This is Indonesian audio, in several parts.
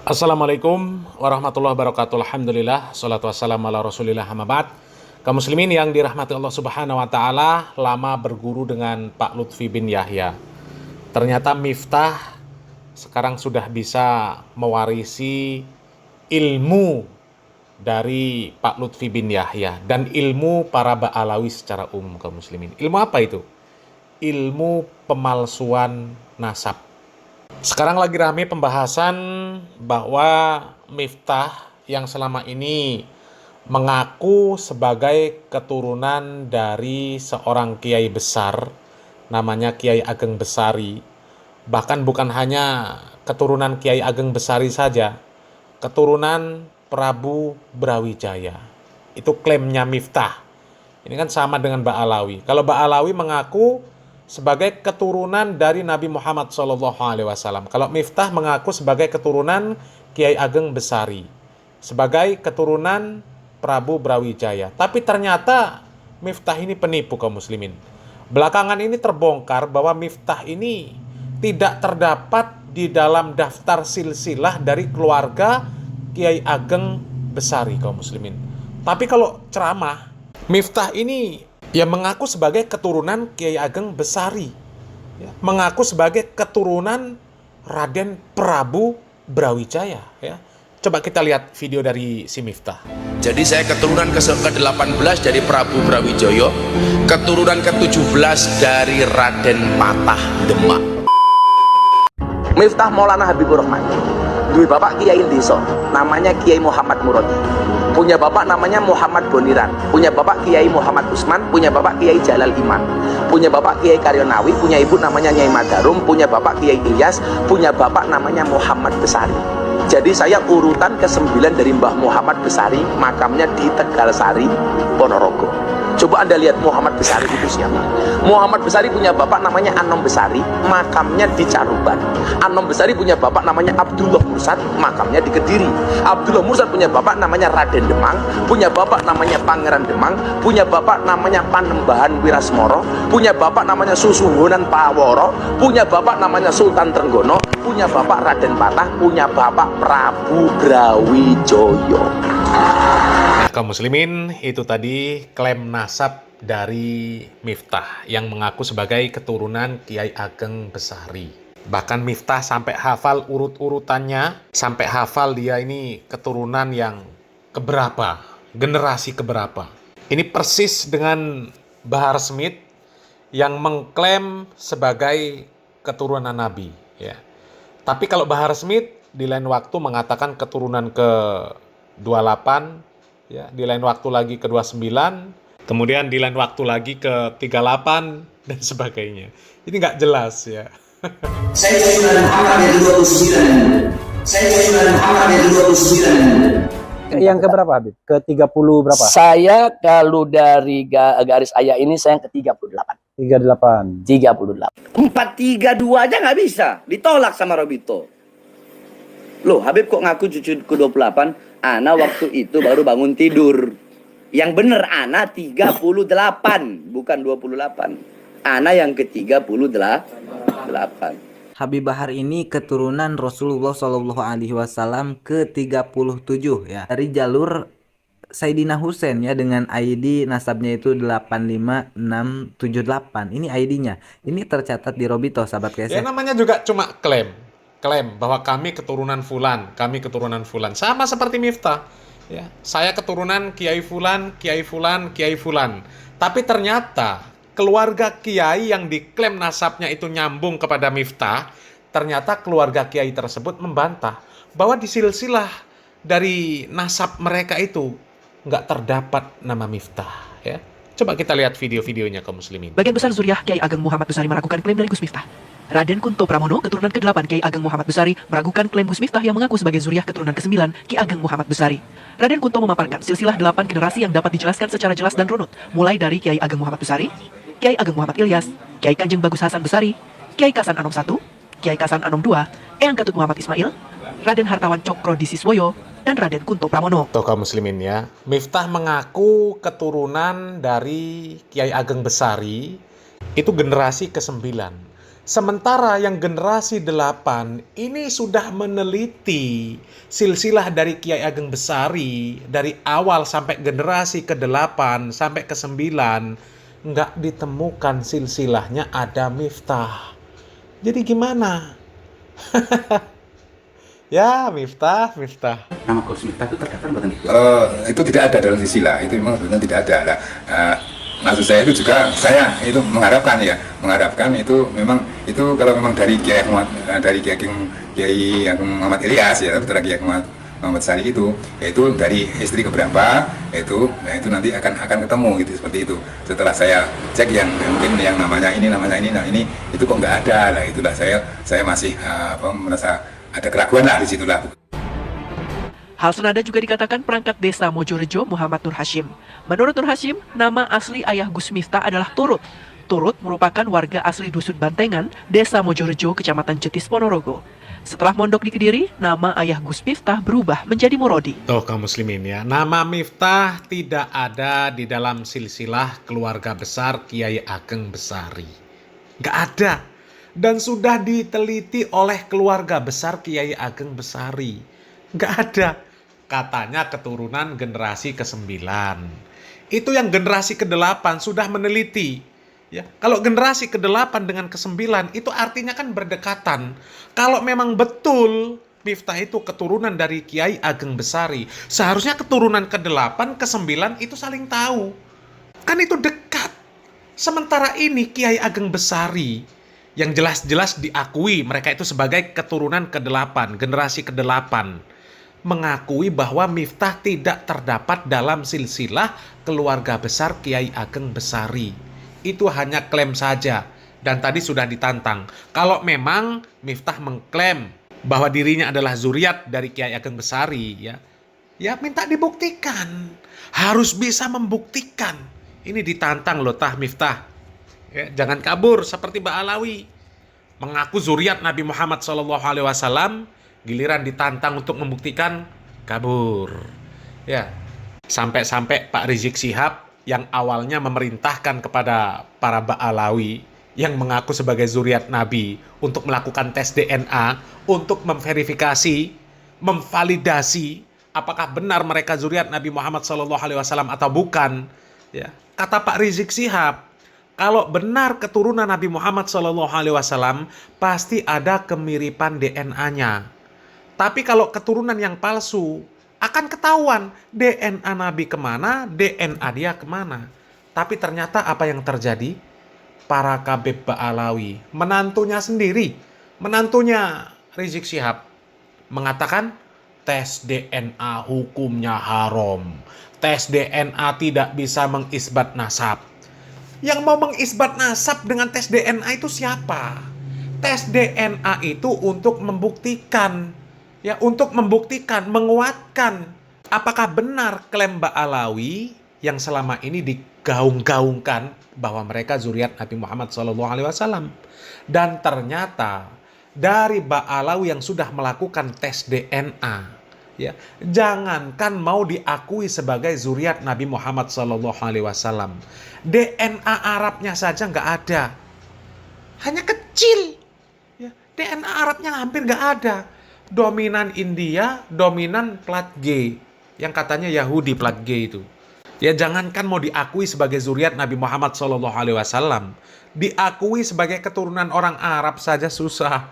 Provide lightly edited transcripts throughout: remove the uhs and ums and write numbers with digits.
Assalamualaikum warahmatullahi wabarakatuh. Alhamdulillah, salatu wassalamu ala rasulillah, amma ba'd. Kaum muslimin yang dirahmati Allah subhanahu wa ta'ala, lama berguru dengan Pak Lutfi bin Yahya. Ternyata Miftah sekarang sudah bisa mewarisi ilmu dari Pak Lutfi bin Yahya dan ilmu para Ba'alawi secara umum, kaum muslimin. Ilmu apa itu? Ilmu pemalsuan nasab. Sekarang lagi rame pembahasan bahwa Miftah yang selama ini mengaku sebagai keturunan dari seorang kiai besar, namanya Kiai Ageng Besari. Bahkan bukan hanya keturunan Kiai Ageng Besari saja, keturunan Prabu Brawijaya. Itu klaimnya Miftah. Ini kan sama dengan Ba'alawi. Kalau Ba'alawi mengaku sebagai keturunan dari Nabi Muhammad SAW. Kalau Miftah mengaku sebagai keturunan Kiai Ageng Besari, sebagai keturunan Prabu Brawijaya. Tapi ternyata Miftah ini penipu, kaum muslimin. Belakangan ini terbongkar bahwa Miftah ini tidak terdapat di dalam daftar silsilah dari keluarga Kiai Ageng Besari, kaum muslimin. Tapi kalau ceramah, Miftah ini mengaku sebagai keturunan Kiai Ageng Besari, mengaku sebagai keturunan Raden Prabu Brawijaya. Coba kita lihat video dari si Miftah. Jadi saya keturunan ke-18 dari Prabu Brawijaya, keturunan ke-17 dari Raden Patah Demak. Miftah Maulana Habibur Rahman. Dua bapak Kiai Desa, namanya Kiai Muhammad Muradi. Punya bapak namanya Muhammad Boniran. Punya bapak Kiai Muhammad Usman. Punya bapak Kiai Jalal Iman. Punya bapak Kiai Karyonawi. Punya ibu namanya Nyai Madarum. Punya bapak Kiai Ilyas. Punya bapak namanya Muhammad Besari. Jadi saya urutan ke-9 dari Mbah Muhammad Besari, makamnya di Tegalsari, Ponorogo. Coba Anda lihat Muhammad Besari itu siapa? Muhammad Besari punya bapak namanya Anom Besari, makamnya di Caruban. Anom Besari punya bapak namanya Abdullah Mursad, makamnya di Kediri. Abdullah Mursad punya bapak namanya Raden Demang, punya bapak namanya Pangeran Demang, punya bapak namanya Panembahan Wirasmoro, punya bapak namanya Susuhunan Paworo, punya bapak namanya Sultan Trenggono, punya bapak Raden Patah, punya bapak Prabu Brawijaya. Kaum muslimin, itu tadi klaim nasab dari Miftah yang mengaku sebagai keturunan Kiai Ageng Besari. Bahkan Miftah sampai hafal urut-urutannya, sampai hafal dia ini keturunan yang keberapa, generasi keberapa. Ini persis dengan Bahar Smith yang mengklaim sebagai keturunan Nabi. Tapi kalau Bahar Smith di lain waktu mengatakan keturunan ke-28, di lain waktu lagi ke-29, kemudian di lain waktu lagi ke-38 dan sebagainya. Ini nggak jelas ya. Saya Sunan Muhammad yang 29. Saya Sunan Muhammad yang 29. Yang keberapa Habib? Ke-30 berapa? Saya kalau dari garis ayah ini saya yang ke-38. 38. 38. 432 aja nggak bisa, ditolak sama Robito. Loh, Habib kok ngaku cucu ke-28? Ana waktu itu baru bangun tidur. Yang bener Ana 38, bukan 28. Ana yang ke-38. Habib Bahar ini keturunan Rasulullah Shallallahu Alaihi Wasallam ke-37 ya, dari jalur Sayyidina Husain ya, dengan ID nasabnya itu 85678. Ini ID-nya. Ini tercatat di Robito, sahabat KSF. Ya namanya juga cuma klaim bahwa kami keturunan fulan, kami keturunan fulan. Sama seperti Miftah. Saya keturunan Kiai Fulan, Kiai Fulan, Kiai Fulan. Tapi ternyata keluarga Kiai yang diklaim nasabnya itu nyambung kepada Miftah, ternyata keluarga Kiai tersebut membantah bahwa di silsilah dari nasab mereka itu nggak terdapat nama Miftah. Coba kita lihat video-videonya, kaum muslimin. Bagian besar zuriat Kiai Ageng Muhammad Besari meragukan klaim dari Gus Miftah. Raden Kunto Pramono, keturunan ke-8 Kiai Ageng Muhammad Besari, meragukan klaim Gus Miftah yang mengaku sebagai zuriat keturunan ke-9 Kiai Ageng Muhammad Besari. Raden Kunto memaparkan silsilah 8 generasi yang dapat dijelaskan secara jelas dan runut, mulai dari Kiai Ageng Muhammad Besari, Kiai Ageng Muhammad Ilyas, Kiai Kanjeng Bagus Hasan Besari, Kiai Kasan Anom I, Kiai Kasan Anom II, Eyang Ketut Muhammad Ismail, Raden Hartawan Cokro Disiswoyo, dan Raden Kunto Pramono. Tuh kaum muslimin ya, Miftah mengaku keturunan dari Kiai Ageng Besari, itu generasi ke-9. Sementara yang generasi 8 ini sudah meneliti silsilah dari Kiai Ageng Besari dari awal sampai generasi ke-8 sampai ke-9, nggak ditemukan silsilahnya ada Miftah. Jadi gimana? Ya, Miftah. Nama Gus Miftah itu terdaftar bukan itu? Itu tidak ada dalam silsilah, itu memang benar tidak ada. Nah, maksud saya itu juga saya itu mengharapkan itu memang itu kalau memang dari Kiai Ageng Muhammad Ilyas ya, putra Kiai Muhammad Sari itu, yaitu dari istri keberapa itu, nah itu nanti akan ketemu gitu seperti itu. Setelah saya cek yang mungkin yang namanya ini itu kok nggak ada, lah itulah saya masih merasa ada keraguan lah di situlah. Hal senada juga dikatakan perangkat desa Mojorejo Muhammad Nur Hashim. Menurut Nur Hashim, nama asli ayah Gus Miftah adalah Turut. Turut merupakan warga asli Dusun Bantengan, desa Mojorejo, Kecamatan Jetis, Ponorogo. Setelah mondok di Kediri, nama ayah Gus Miftah berubah menjadi Murodi. Tuh kaum muslimin ya, nama Miftah tidak ada di dalam silsilah keluarga besar Kiai Ageng Besari. Nggak ada. Dan sudah diteliti oleh keluarga besar Kiai Ageng Besari. Nggak ada. Katanya keturunan generasi ke-9. Itu yang generasi ke-8 sudah meneliti. Ya, kalau generasi ke-8 dengan ke-9 itu artinya kan berdekatan. Kalau memang betul Miftah itu keturunan dari Kiai Ageng Besari, seharusnya keturunan ke-8, ke-9 itu saling tahu. Kan itu dekat. Sementara ini Kiai Ageng Besari yang jelas-jelas diakui mereka itu sebagai keturunan ke-8, generasi ke-8, mengakui bahwa Miftah tidak terdapat dalam silsilah keluarga besar Kiai Ageng Besari. Itu hanya klaim saja, dan tadi sudah ditantang. Kalau memang Miftah mengklaim bahwa dirinya adalah zuriat dari Kiai Ageng Besari, ya minta dibuktikan. Harus bisa membuktikan. Ini ditantang loh Miftah. Ya, jangan kabur seperti Ba'alawi. Mengaku zuriat Nabi Muhammad SAW, giliran ditantang untuk membuktikan, kabur. Ya, sampai-sampai Pak Rizik Syihab yang awalnya memerintahkan kepada para Ba'alawi yang mengaku sebagai zuriat Nabi untuk melakukan tes DNA, untuk memverifikasi, memvalidasi apakah benar mereka zuriat Nabi Muhammad SAW atau bukan. Ya, kata Pak Rizik Syihab, kalau benar keturunan Nabi Muhammad SAW, pasti ada kemiripan DNA-nya. Tapi kalau keturunan yang palsu, akan ketahuan DNA Nabi kemana, DNA dia kemana. Tapi ternyata apa yang terjadi? Para Kabeb Ba'alawi, menantunya sendiri, menantunya Rizik Syihab, mengatakan tes DNA hukumnya haram. Tes DNA tidak bisa mengisbat nasab. Yang mau mengisbat nasab dengan tes DNA itu siapa? Tes DNA itu untuk membuktikan, menguatkan apakah benar klaim Ba'alawi yang selama ini digaung-gaungkan bahwa mereka zuriat Nabi Muhammad SAW. Dan ternyata dari Ba'alawi yang sudah melakukan tes DNA, ya, jangankan mau diakui sebagai zuriat Nabi Muhammad SAW, DNA Arabnya saja nggak ada, hanya kecil. Ya, DNA Arabnya hampir nggak ada. Dominan India, dominan plat G, yang katanya Yahudi plat G itu. Ya, jangankan mau diakui sebagai zuriat Nabi Muhammad SAW, diakui sebagai keturunan orang Arab saja susah.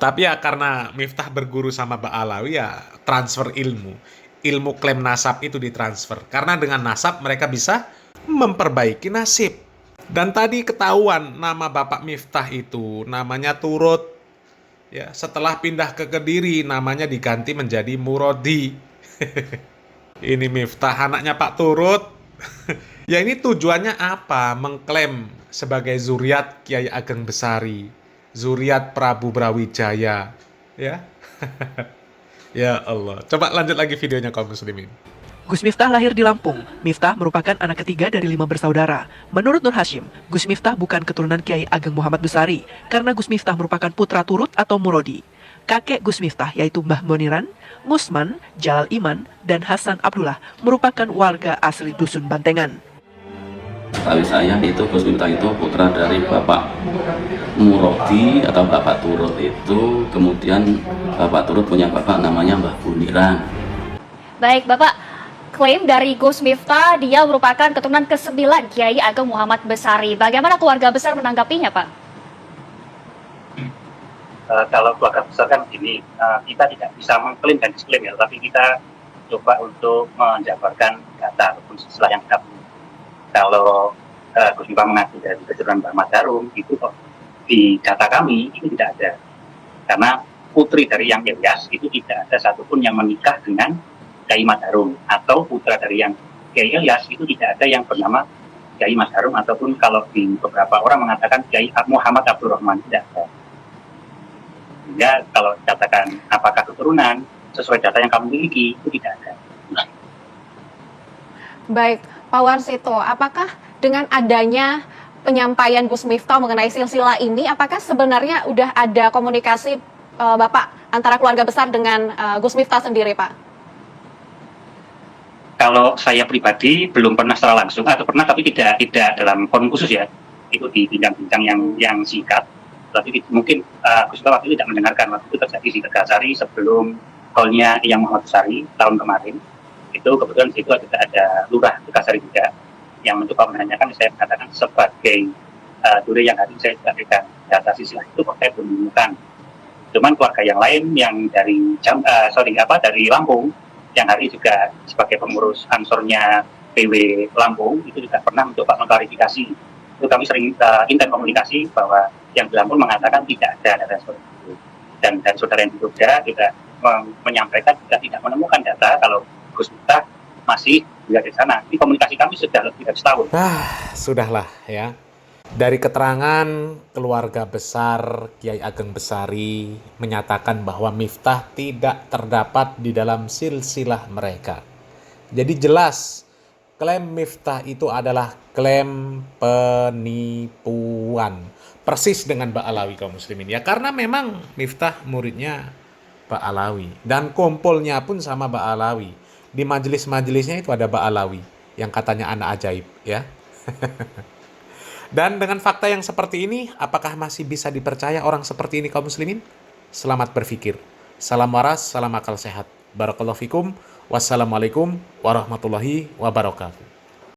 Tapi ya karena Miftah berguru sama Ba'alawi, ya transfer ilmu klaim nasab itu ditransfer. Karena dengan nasab mereka bisa memperbaiki nasib. Dan tadi ketahuan nama Bapak Miftah itu namanya Turut. Ya, setelah pindah ke Kediri namanya diganti menjadi Murodi. Ini Miftah anaknya Pak Turut. Ya ini tujuannya apa? Mengklaim sebagai zuriat Kiai Ageng Besari, zuriat Prabu Brawijaya, ya. Ya Allah. Coba lanjut lagi videonya kaum muslimin. Gus Miftah lahir di Lampung. Miftah merupakan anak ketiga dari 5 bersaudara. Menurut Nur Hashim, Gus Miftah bukan keturunan Kiai Ageng Muhammad Besari karena Gus Miftah merupakan putra turut atau Murodi. Kakek Gus Miftah yaitu Mbah Boniran, Ngusman, Jalal Iman, dan Hasan Abdullah merupakan warga asli Dusun Bantengan. setahu saya itu Gus Miftah itu putra dari Bapak Murodi atau Bapak Turut itu, kemudian Bapak Turut punya bapak namanya Mbah Buniran. Baik, Bapak, klaim dari Gus Miftah dia merupakan keturunan ke-9 Kiai Ageng Muhammad Besari. Bagaimana keluarga besar menanggapinya, Pak? Kalau keluarga besar kan begini, kita tidak bisa mengklaim dan disklaim ya, tapi kita coba untuk menjabarkan data ataupun istilah yang kita punya. Kalau Gus Miftah mengaku dari keturunan Mbah Ahmad Darum, itu kok di data kami itu tidak ada. Karena putri dari Yang Ilyas itu tidak ada satupun yang menikah dengan Kiai Madarum, atau putra dari Yang Kiai Ilyas itu tidak ada yang bernama Kiai Madarum, ataupun kalau di beberapa orang mengatakan Kiai Muhammad Abdul Rahman, tidak ada. Sehingga kalau dikatakan apakah keturunan sesuai data yang kamu miliki itu tidak ada. Baik, Pak Warsito, apakah dengan adanya penyampaian Gus Miftah mengenai silsilah ini, apakah sebenarnya udah ada komunikasi Bapak antara keluarga besar dengan Gus Miftah sendiri, Pak? Kalau saya pribadi belum pernah secara langsung, atau pernah tapi tidak dalam forum khusus ya, itu di bincang-bincang yang singkat. Tapi mungkin Gus Miftah waktu itu tidak mendengarkan, waktu itu terjadi di Tegasari sebelum kolnya yang Muhammad Besari tahun kemarin. Itu kebetulan di situ ada lurah Tegasari juga yang mencoba menanyakan. Saya mengatakan sebagai dure yang hadir, saya juga berikan data silsilah itu kok saya belum menemukan. Cuman keluarga yang lain yang dari dari Lampung yang hari juga sebagai pengurus ansornya PW Lampung itu juga pernah mencoba mengklarifikasi. Itu kami sering intens komunikasi bahwa yang di Lampung mengatakan tidak ada data seperti itu. Dan dari saudara yang di Jogja juga menyampaikan juga tidak menemukan data kalau Gus Miftah masih berada di sana. Ini komunikasi kami sudah lebih dari setahun. Sudahlah ya. Dari keterangan keluarga besar Kiai Ageng Besari menyatakan bahwa Miftah tidak terdapat di dalam silsilah mereka. Jadi jelas klaim Miftah itu adalah klaim penipuan. Persis dengan Mbak Alawi kaum muslimin ya, karena memang Miftah muridnya Mbak Alawi dan kumpulnya pun sama Mbak Alawi. Di majelis-majelisnya itu ada Mbak Alawi yang katanya anak ajaib ya. Dan dengan fakta yang seperti ini, apakah masih bisa dipercaya orang seperti ini kaum muslimin? Selamat berpikir. Salam waras, salam akal sehat. Barakallahu fikum. Wassalamualaikum warahmatullahi wabarakatuh.